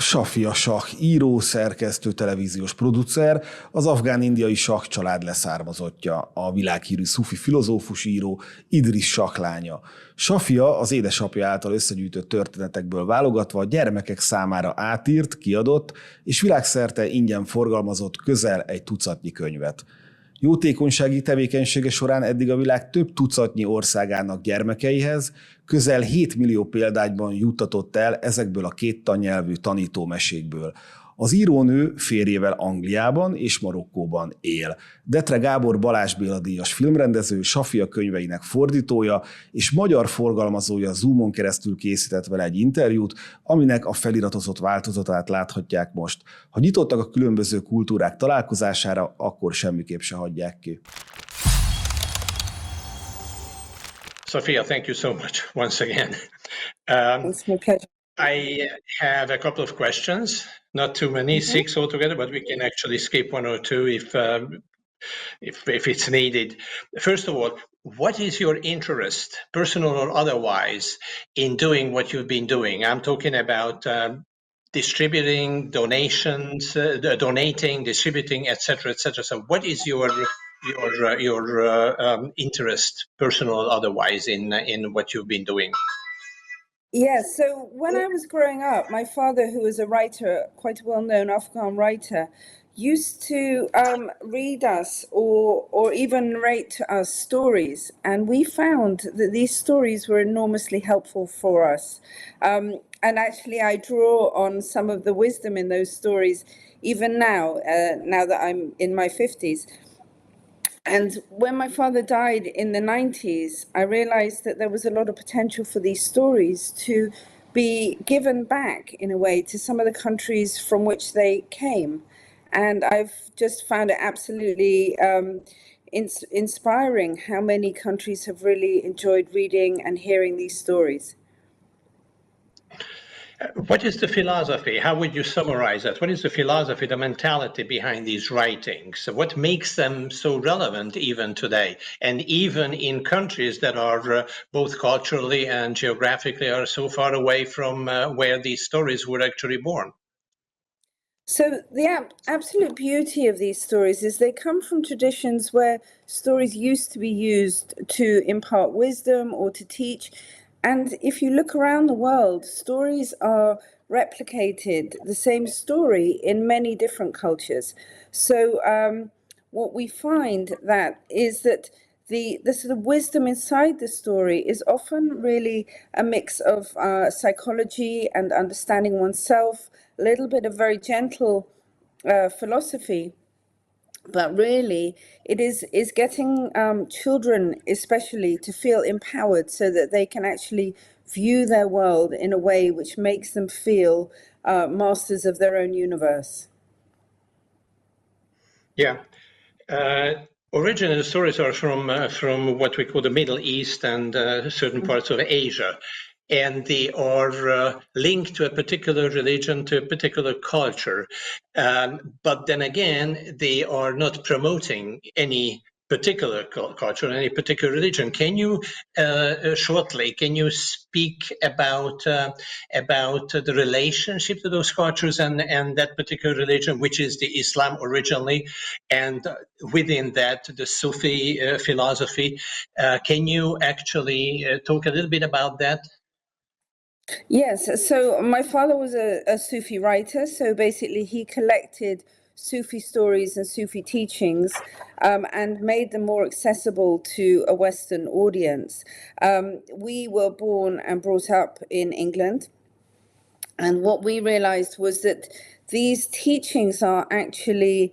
Safia Shah, író, szerkesztő, televíziós producer, az afgán-indiai Shah-család leszármazottja, a világhírű szufi filozófus író, Idries Shah lánya. Safia az édesapja által összegyűjtött történetekből válogatva gyermekek számára átírt, kiadott, és világszerte ingyen forgalmazott közel egy tucatnyi könyvet. Jótékonysági tevékenysége során eddig a világ több tucatnyi országának gyermekeihez közel 7 millió példányban juttatott el ezekből a két tannyelvű tanítómesékből. Az írónő férjével Angliában és Marokkóban él. Dettre Gábor Balázs Béla-díjas filmrendező, Safia könyveinek fordítója és magyar forgalmazója Zoomon keresztül készített vele egy interjút, aminek a feliratozott változatát láthatják most. Ha nyitottak a különböző kultúrák találkozására, akkor semmiképp se hagyják ki. Safia, thank you so much once again. It's my pleasure. I have a couple of questions, not too many, 6 altogether, but we can actually skip 1 or 2 if it's needed. First of all, what is your interest, personal or otherwise, in doing what you've been doing? I'm talking about distributing, donations, donating, distributing, etc., etc. So, what is your interest, personal or otherwise, in what you've been doing? Yes, so when I was growing up, my father, who was a writer, quite a well-known Afghan writer, used to read us or even narrate to us stories. And we found that these stories were enormously helpful for us. And actually, I draw on some of the wisdom in those stories, even now, now that I'm in my 50s. And when my father died in the 90s, I realized that there was a lot of potential for these stories to be given back, in a way, to some of the countries from which they came. And I've just found it absolutely inspiring how many countries have really enjoyed reading and hearing these stories. What is the philosophy? How would you summarize that? What is the philosophy, the mentality behind these writings? What makes them so relevant even today? And even in countries that are both culturally and geographically are so far away from where these stories were actually born? So the absolute beauty of these stories is they come from traditions where stories used to be used to impart wisdom or to teach. And if you look around the world, stories are replicated, the same story, in many different cultures. So what we find that is that the sort of wisdom inside the story is often really a mix of psychology and understanding oneself, a little bit of very gentle philosophy. But really, it is getting children especially to feel empowered so that they can actually view their world in a way which makes them feel masters of their own universe. Yeah. Originally, the stories are from what we call the Middle East and certain parts of Asia. And they are linked to a particular religion, to a particular culture. But then again, they are not promoting any particular culture, any particular religion. Can you shortly, can you speak about the relationship to those cultures and that particular religion, which is the Islam originally, and within that, the Sufi philosophy? Can you actually talk a little bit about that? Yes, so my father was a Sufi writer, so basically he collected Sufi stories and Sufi teachings and made them more accessible to a Western audience. We were born and brought up in England, and what we realized was that these teachings are actually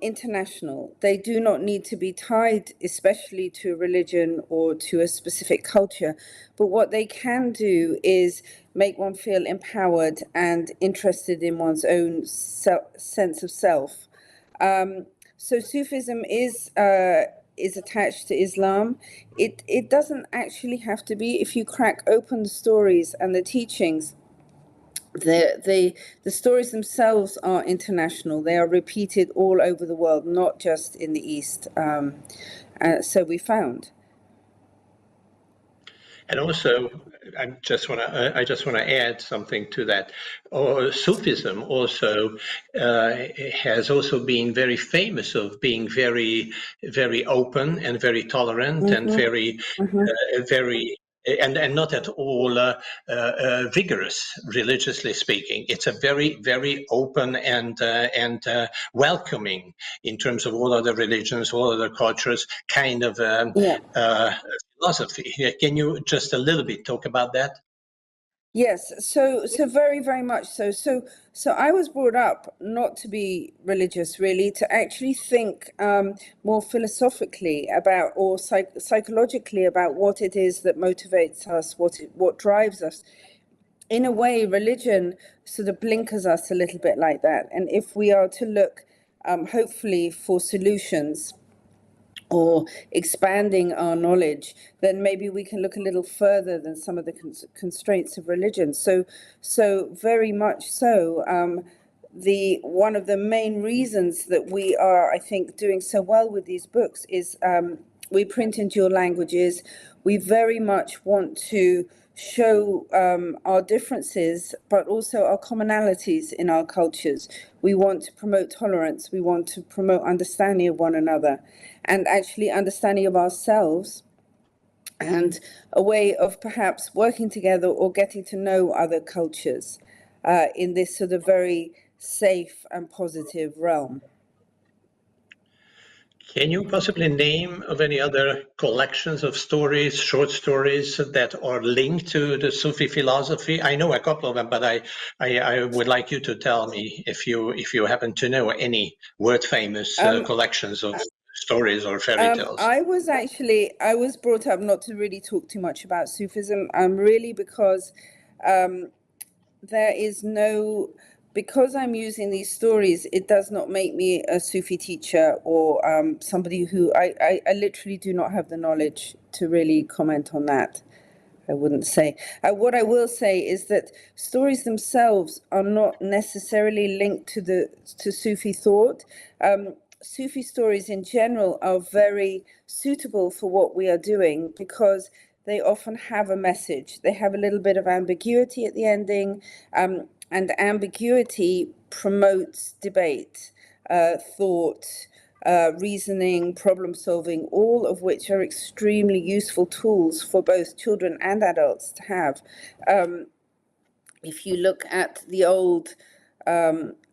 international. They do not need to be tied especially to religion or to a specific culture, but what they can do is make one feel empowered and interested in one's own sense of self. So Sufism is attached to Islam. It doesn't actually have to be. If you crack open the stories and the teachings, the stories themselves are international. They are repeated all over the world, not just in the East. So we found. And also, I just want to add something to that. Sufism also has also been very famous of being very, very open and very tolerant and very, very. And not at all rigorous, religiously speaking. It's a very, very open and welcoming, in terms of all other religions, all other cultures, kind of philosophy. Can you just a little bit talk about that? Yes, so very, very much so. So I was brought up not to be religious, really, to actually think more philosophically about, or psychologically about, what it is that motivates us, what drives us. In a way, religion sort of blinkers us a little bit like that. And if we are to look, hopefully, for solutions or expanding our knowledge, then maybe we can look a little further than some of the constraints of religion. So very much so. One of the main reasons that we are, I think, doing so well with these books is we print in dual languages. We very much want to show our differences, but also our commonalities in our cultures. We want to promote tolerance. We want to promote understanding of one another, and actually understanding of ourselves, and a way of perhaps working together or getting to know other cultures in this sort of very safe and positive realm. Can you possibly name of any other collections of stories, short stories, that are linked to the Sufi philosophy? I know a couple of them, but I would like you to tell me if you happen to know any world famous collections of stories or fairy tales. I was brought up not to really talk too much about Sufism, really because there is no. Because I'm using these stories, it does not make me a Sufi teacher or somebody who I literally do not have the knowledge to really comment on that. I wouldn't say. What I will say is that stories themselves are not necessarily linked to Sufi thought. Sufi stories in general are very suitable for what we are doing because they often have a message. They have a little bit of ambiguity at the ending. And ambiguity promotes debate, thought, reasoning, problem solving, all of which are extremely useful tools for both children and adults to have. If you look at the old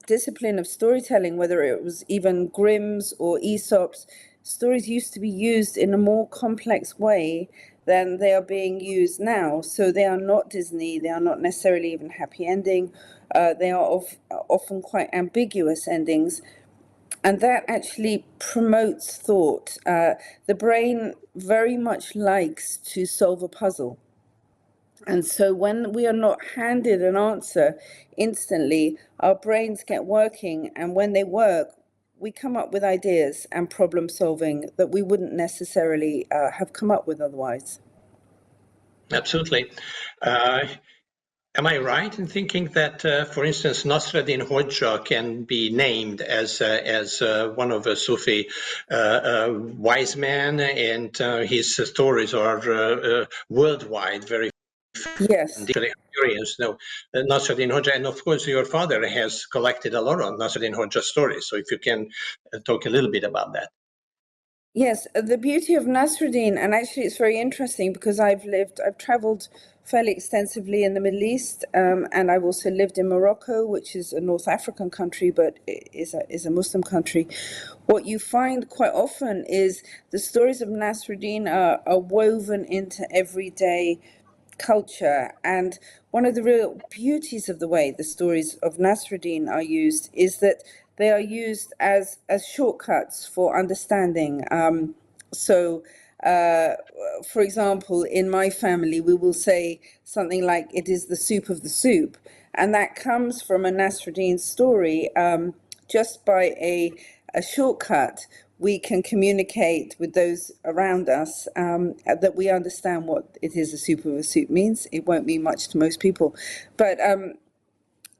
discipline of storytelling, whether it was even Grimm's or Aesop's, stories used to be used in a more complex way than they are being used now. So they are not Disney, they are not necessarily even happy ending, they are often quite ambiguous endings. And that actually promotes thought. The brain very much likes to solve a puzzle. And so when we are not handed an answer instantly, our brains get working, and when they work, we come up with ideas and problem solving that we wouldn't necessarily have come up with otherwise. Absolutely. Am I right in thinking that, for instance, Nasreddin Hoxha can be named as one of a Sufi wise man, and his stories are worldwide very Yes. experienced. No, Nasreddin Hoxha, and of course your father has collected a lot of Nasreddin Hoxha stories. So if you can talk a little bit about that. Yes, the beauty of Nasreddin, and actually it's very interesting because I've traveled fairly extensively in the Middle East, and I've also lived in Morocco, which is a North African country, but is a Muslim country. What you find quite often is the stories of Nasreddin are woven into everyday culture, and one of the real beauties of the way the stories of Nasreddin are used is that they are used as shortcuts for understanding. For example, in my family, we will say something like, it is the soup of the soup. And that comes from a Nasreddin story. Just by a shortcut, we can communicate with those around us that we understand what it is the soup of a soup means. It won't mean much to most people. But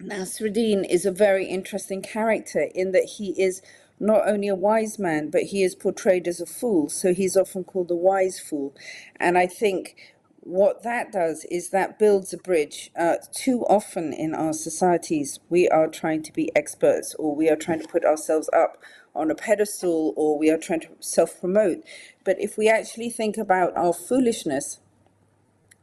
Nasreddin is a very interesting character in that he is not only a wise man, but he is portrayed as a fool. So he's often called a wise fool. And I think what that does is that builds a bridge. Too often in our societies, we are trying to be experts, or we are trying to put ourselves up on a pedestal, or we are trying to self-promote. But if we actually think about our foolishness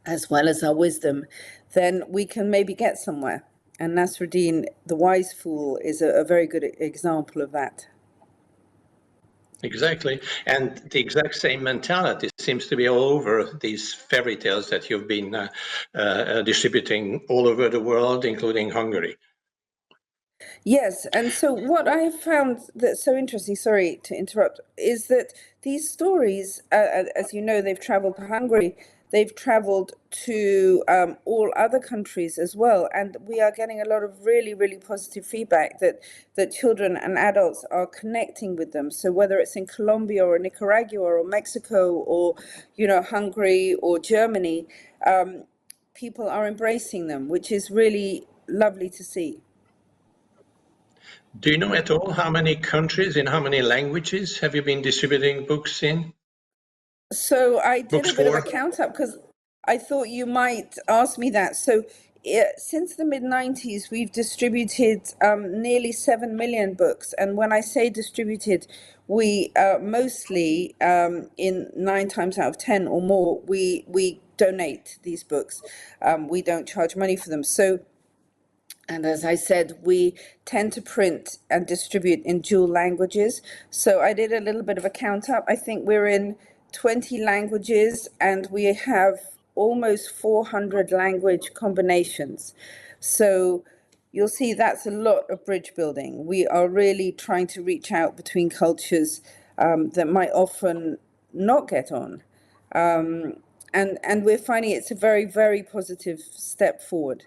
as well as our wisdom, then we can maybe get somewhere. And Nasruddin, the wise fool, is a very good example of that. Exactly. And the exact same mentality seems to be all over these fairy tales that you've been distributing all over the world, including Hungary. Yes, and so what I found that's so interesting, sorry to interrupt, is that these stories, as you know, they've traveled to Hungary, they've traveled to all other countries as well, and we are getting a lot of really, really positive feedback that children and adults are connecting with them. So whether it's in Colombia or Nicaragua or Mexico or, you know, Hungary or Germany, people are embracing them, which is really lovely to see. Do you know at all how many countries, in how many languages have you been distributing books in? So I did Books a bit of a for? count up because I thought you might ask me that. So since the mid-90s, we've distributed nearly 7 million books. And when I say distributed, we mostly, in 9 times out of 10 or more, we donate these books. We don't charge money for them. So, and as I said, we tend to print and distribute in dual languages. So I did a little bit of a count up. I think we're in 20 languages and we have almost 400 language combinations. So you'll see that's a lot of bridge building. We are really trying to reach out between cultures that might often not get on. And we're finding it's a very, very positive step forward.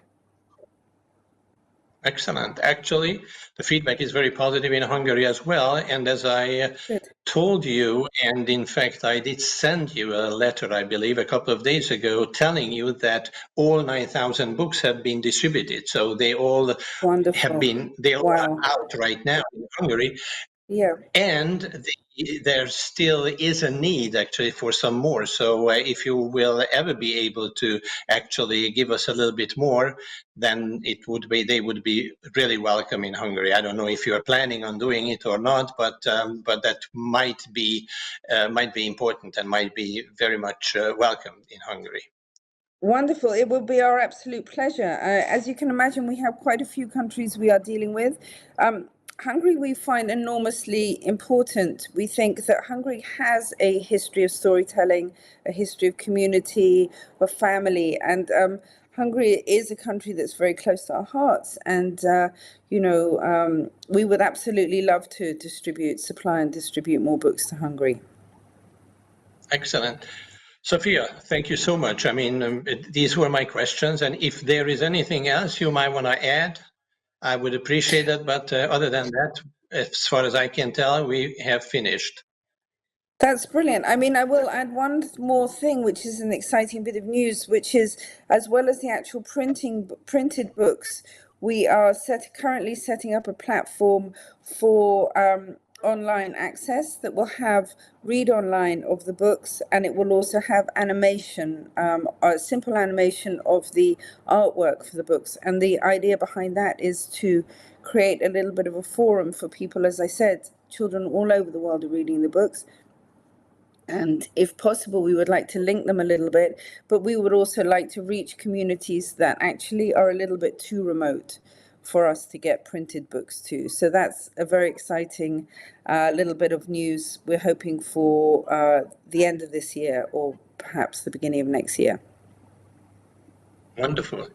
Excellent. Actually, the feedback is very positive in Hungary as well. And as I told you, and in fact, I did send you a letter, I believe, a couple of days ago, telling you that all 9,000 books have been distributed. So they all Wonderful. have been, they all Wow. are out right now in Hungary. Yeah. And there still is a need actually for some more. So if you will ever be able to actually give us a little bit more, then they would be really welcome in Hungary. I don't know if you are planning on doing it or not, but that might be important and might be very much welcome in Hungary. Wonderful. It would be our absolute pleasure. As you can imagine, we have quite a few countries we are dealing with. Hungary we find enormously important. We think that Hungary has a history of storytelling, a history of community, of family, and Hungary is a country that's very close to our hearts. And, we would absolutely love to supply and distribute more books to Hungary. Excellent. Safia, thank you so much. I mean, these were my questions. And if there is anything else you might want to add, I would appreciate it, but other than that, as far as I can tell, we have finished. That's brilliant. I mean, I will add one more thing, which is an exciting bit of news, which is, as well as the actual printed books, we are currently setting up a platform for online access that will have read online of the books, and it will also have animation, a simple animation of the artwork for the books. And the idea behind that is to create a little bit of a forum for people. As I said, children all over the world are reading the books. And if possible, we would like to link them a little bit, but we would also like to reach communities that actually are a little bit too remote for us to get printed books to. So that's a very exciting little bit of news. We're hoping for the end of this year or perhaps the beginning of next year. Wonderful.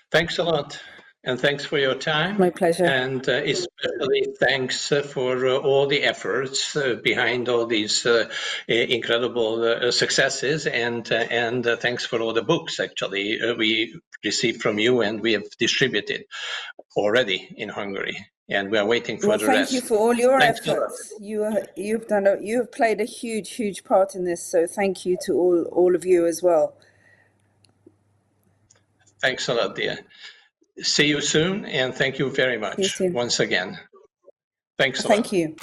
Thanks a lot. And thanks for your time. My pleasure. And especially thanks for all the efforts behind all these incredible successes. And thanks for all the books, actually, we received from you and we have distributed already in Hungary. And we are waiting for the rest. Thank you for all your efforts. You have played a huge part in this. So thank you to all of you as well. Thanks a lot, dear. See you soon, and thank you very much once again. Thanks a lot. Thank you.